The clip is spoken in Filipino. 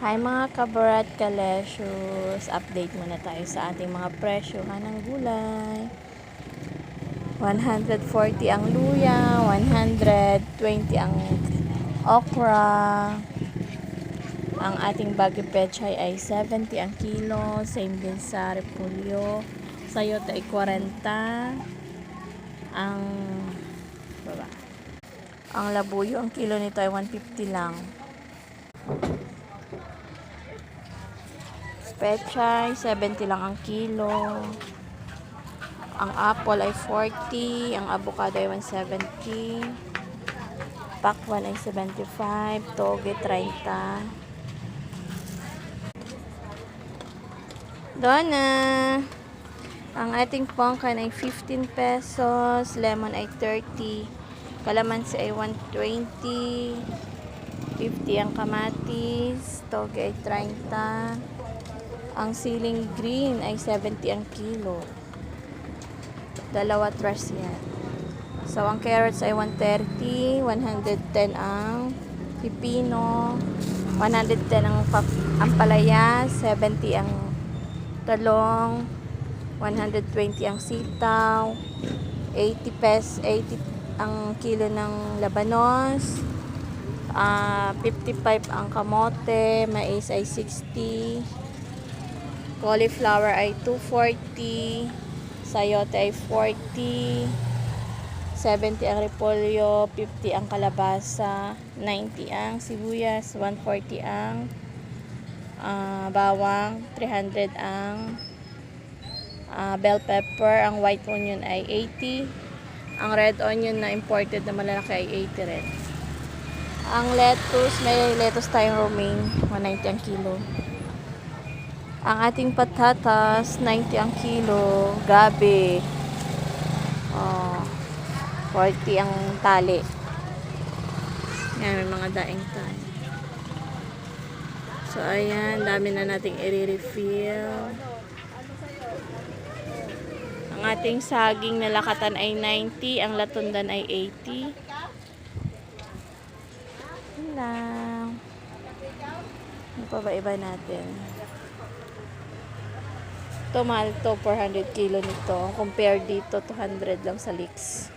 Hi mga kabarat kalesius, update muna tayo sa ating mga presyohan ng gulay. 140 ang luya, 120 ang okra. Ang ating bagyo pechay ay 70 ang kilo, same din sa repolyo. Sayote ay 40. Ang labuyo, ang kilo nito ay 150 lang. Pechay, 70 lang ang kilo. Ang apple ay 40. Ang avocado ay 170. Pakwan ay 75. Toge, 30. Dona! Ang ating pongkan ay 15 pesos. Lemon ay 30. Kalamansi ay 120. 50 ang kamatis. Toge ay 30. Ang siling green ay 70 ang kilo. Dalawa trash yan. So, ang carrots ay 130. 110 ang pipino. 110 ang ampalaya. 70 ang talong. 120 ang sitaw. 80 ang kilo ng labanos. 55 ang kamote. Mais ay 60. Cauliflower ay 240. Sayote ay 40. 70 ang repolyo. 50 ang kalabasa. 90 ang sibuyas. 140 ang bawang. 300 ang bell pepper. Ang white onion ay 80. Ang red onion na imported na malalaki ay 80 rin. Ang lettuce, may lettuce tayong romaine. 190 ang kilo. Ang ating patatas, 90 ang kilo. Gabi, 40 ang tali. Yan, may mga daing tali. So, ayan, dami na nating i-refill. Ang ating saging na lakatan ay 90. Ang latundan ay 80. Yan lang. Ano pa ba iba natin? Ito, mahal to, 400 kilo nito. Compare dito, 200 lang sa Leeks.